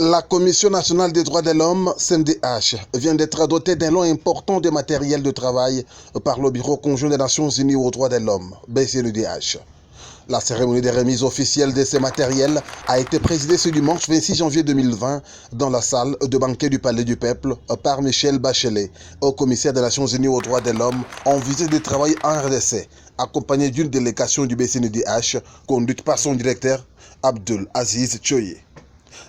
La Commission nationale des droits de l'homme, CNDH, vient d'être dotée d'un lot important de matériel de travail par le Bureau conjoint des Nations Unies aux droits de l'homme, BCNUDH. La cérémonie de remise officielle de ces matériels a été présidée ce dimanche 26 janvier 2020 dans la salle de banquet du Palais du Peuple par Michelle Bachelet, au commissaire des Nations Unies aux droits de l'homme en visite de travail en RDC, accompagné d'une délégation du BCNUDH conduite par son directeur Abdul Aziz Choye.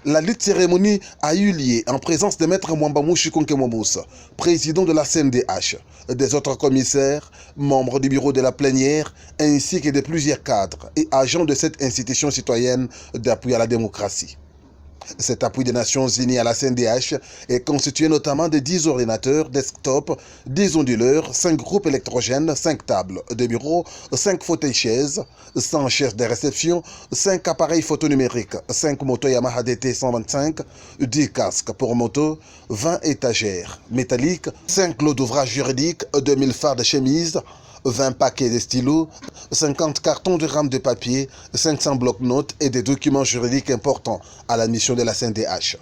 La dite cérémonie a eu lieu en présence de Maître Mwambamou Chikonke-Mwambous, président de la CNDH, des autres commissaires, membres du bureau de la plénière, ainsi que de plusieurs cadres et agents de cette institution citoyenne d'appui à la démocratie. Cet appui des Nations Unies à la CNDH est constitué notamment de 10 ordinateurs desktop, 10 onduleurs, 5 groupes électrogènes, 5 tables de bureau, 5 fauteuils-chaises, 100 chaises de réception, 5 appareils photonumériques, 5 motos Yamaha DT 125, 10 casques pour moto, 20 étagères métalliques, 5 lots d'ouvrages juridiques, 2000 fards de chemise, 20 paquets de stylos, 50 cartons de rames de papier, 500 blocs-notes et des documents juridiques importants à la mission de la CNDH.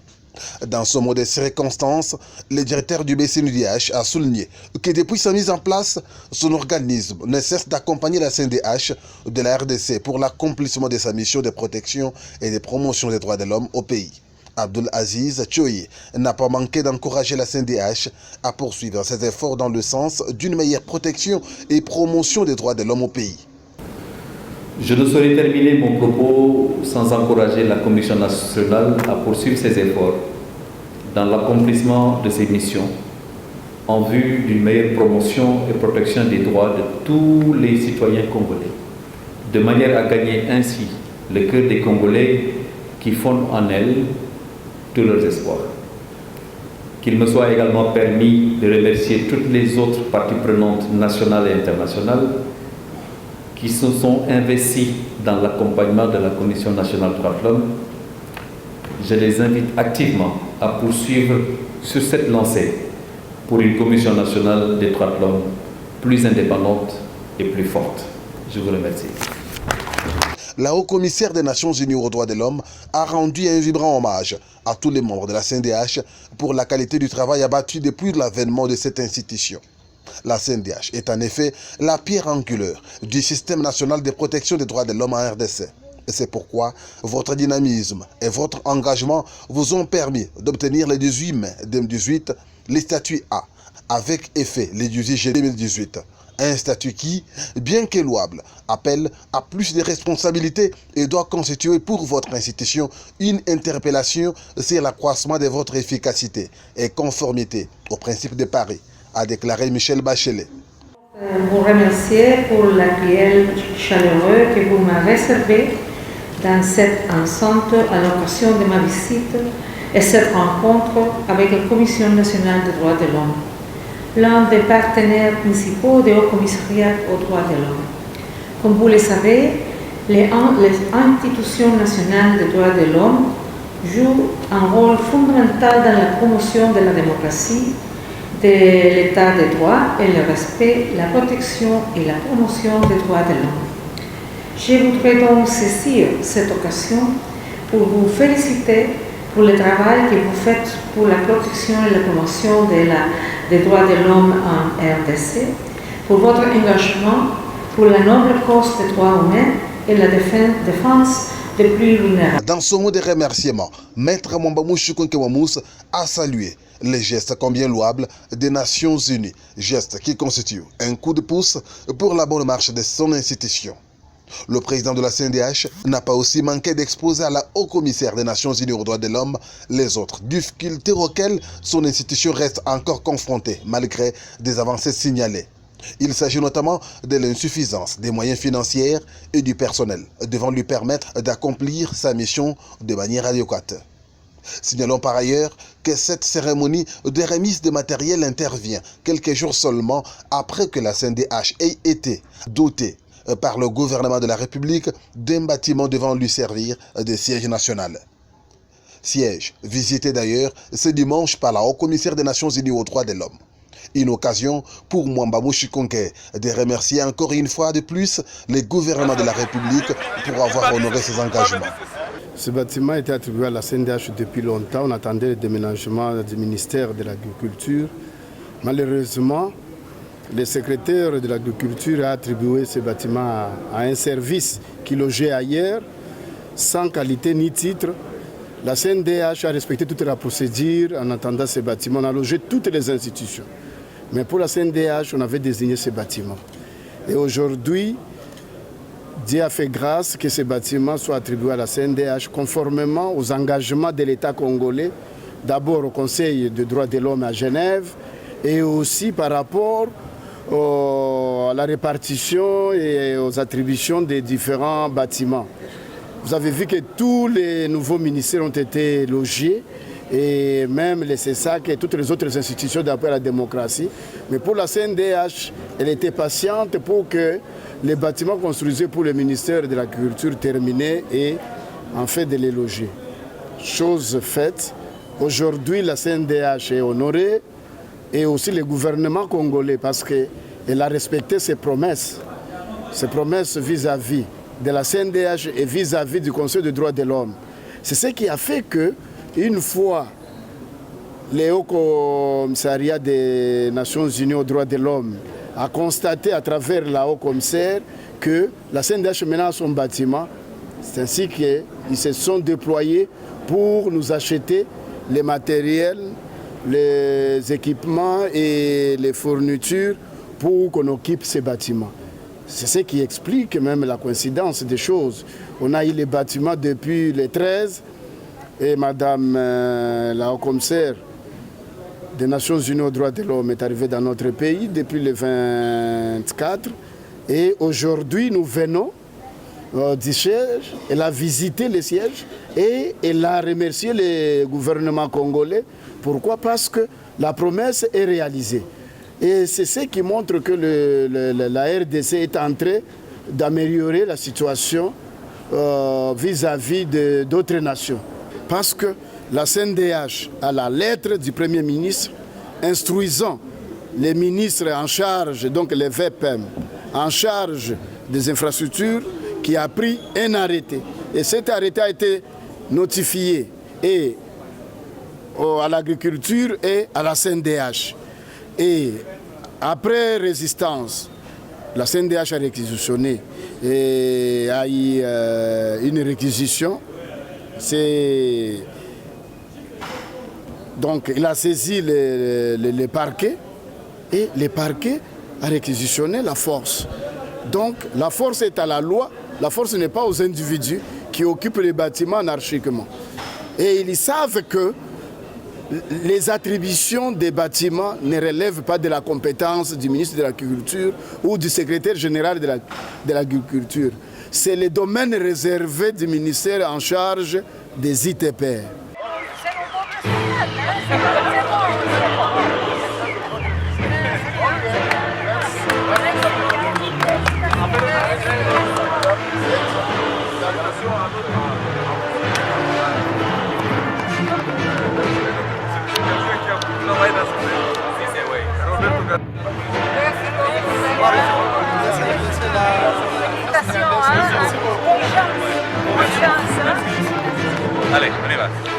Dans ce mot de circonstance, le directeur du BCNUDH a souligné que depuis sa mise en place, son organisme ne cesse d'accompagner la CNDH de la RDC pour l'accomplissement de sa mission de protection et de promotion des droits de l'homme au pays. Abdul Aziz Choye n'a pas manqué d'encourager la CNDH à poursuivre ses efforts dans le sens d'une meilleure protection et promotion des droits de l'homme au pays. Je ne saurais terminer mon propos sans encourager la Commission nationale à poursuivre ses efforts dans l'accomplissement de ses missions en vue d'une meilleure promotion et protection des droits de tous les citoyens congolais, de manière à gagner ainsi le cœur des Congolais qui fondent en elle tous leurs espoirs. Qu'il me soit également permis de remercier toutes les autres parties prenantes nationales et internationales qui se sont investies dans l'accompagnement de la Commission nationale des droits de l'homme. Je les invite activement à poursuivre sur cette lancée pour une Commission nationale des droits de l'homme plus indépendante et plus forte. Je vous remercie. La haut-commissaire des Nations Unies aux droits de l'homme a rendu un vibrant hommage à tous les membres de la CNDH pour la qualité du travail abattu depuis l'avènement de cette institution. La CNDH est en effet la pierre angulaire du système national de protection des droits de l'homme en RDC. C'est pourquoi votre dynamisme et votre engagement vous ont permis d'obtenir le 18 mai 2018 le statut A, avec effet le 18 juillet 2018. Un statut qui, bien que louable, appelle à plus de responsabilités et doit constituer pour votre institution une interpellation sur l'accroissement de votre efficacité et conformité au principe de Paris, a déclaré Michelle Bachelet. Vous remercier pour l'accueil chaleureux que vous m'avez réservé dans cette enceinte à l'occasion de ma visite et cette rencontre avec la Commission nationale des droits de l'homme, l'un des partenaires principaux du Haut Commissariat aux droits de l'homme. Comme vous le savez, les institutions nationales des droits de l'homme jouent un rôle fondamental dans la promotion de la démocratie, de l'état de droit et le respect, la protection et la promotion des droits de l'homme. Je voudrais donc saisir cette occasion pour vous féliciter pour le travail que vous faites pour la protection et la promotion des droits de l'homme en RDC, pour votre engagement pour la noble cause des droits humains et la défense des plus vulnérables. Dans ce mot de remerciement, Maître Mwambamou Chikonke-Mwambous a salué les gestes combien louables des Nations Unies, gestes qui constituent un coup de pouce pour la bonne marche de son institution. Le président de la CNDH n'a pas aussi manqué d'exposer à la haut-commissaire des Nations Unies aux droits de l'homme les autres difficultés auxquelles son institution reste encore confrontée malgré des avancées signalées. Il s'agit notamment de l'insuffisance des moyens financiers et du personnel devant lui permettre d'accomplir sa mission de manière adéquate. Signalons par ailleurs que cette cérémonie de remise de matériel intervient quelques jours seulement après que la CNDH ait été dotée par le gouvernement de la République d'un bâtiment devant lui servir de siège national. Siège visité d'ailleurs ce dimanche par la haut-commissaire des Nations Unies aux droits de l'homme. Une occasion pour Mwamba Mouchikonke de remercier encore une fois de plus le gouvernement de la République pour avoir honoré ses engagements. Ce bâtiment était attribué à la CNDH depuis longtemps. On attendait le déménagement du ministère de l'Agriculture. Malheureusement, le secrétaire de l'Agriculture a attribué ce bâtiment à un service qui logeait ailleurs, sans qualité ni titre. La CNDH a respecté toute la procédure en attendant ce bâtiment. On a logé toutes les institutions. Mais pour la CNDH, on avait désigné ce bâtiment. Et aujourd'hui, Dieu a fait grâce que ce bâtiment soit attribué à la CNDH conformément aux engagements de l'État congolais, d'abord au Conseil des droits de l'homme à Genève et aussi par rapport à la répartition et aux attributions des différents bâtiments. Vous avez vu que tous les nouveaux ministères ont été logés et même les CESAC et toutes les autres institutions d'appui à la démocratie. Mais pour la CNDH, elle était patiente pour que les bâtiments construits pour le ministère de l'Agriculture terminés et en fait de les loger. Chose faite, aujourd'hui la CNDH est honorée et aussi le gouvernement congolais parce qu'elle a respecté ses promesses vis-à-vis de la CNDH et vis-à-vis du Conseil des droits de l'homme. C'est ce qui a fait que, une fois le Haut Commissariat des Nations Unies aux droits de l'homme a constaté à travers la Haut Commissaire que la CNDH maintenant a son bâtiment, c'est ainsi qu'ils se sont déployés pour nous acheter les matériels, les équipements et les fournitures pour qu'on occupe ces bâtiments. C'est ce qui explique même la coïncidence des choses. On a eu les bâtiments depuis le 13 et Madame la Haut-Commissaire des Nations Unies aux droits de l'homme est arrivée dans notre pays depuis le 24. Et aujourd'hui, nous venons du siège. Elle a visité le siège et elle a remercié le gouvernement congolais. Pourquoi? Parce que la promesse est réalisée. Et c'est ce qui montre que la RDC est en train d'améliorer la situation vis-à-vis d'autres nations. Parce que la CNDH a la lettre du Premier ministre instruisant les ministres en charge, donc les VPM, en charge des infrastructures, qui a pris un arrêté. Et cet arrêté a été notifié et à l'agriculture et à la CNDH. Et après résistance, la CNDH a réquisitionné et a eu une réquisition. Donc il a saisi le parquet et le parquet a réquisitionné la force. Donc la force est à la loi, la force n'est pas aux individus qui occupent les bâtiments anarchiquement. Et ils savent que les attributions des bâtiments ne relèvent pas de la compétence du ministre de l'Agriculture ou du secrétaire général de l'Agriculture. C'est le domaine réservé du ministère en charge des ITPR. Allez, on y va.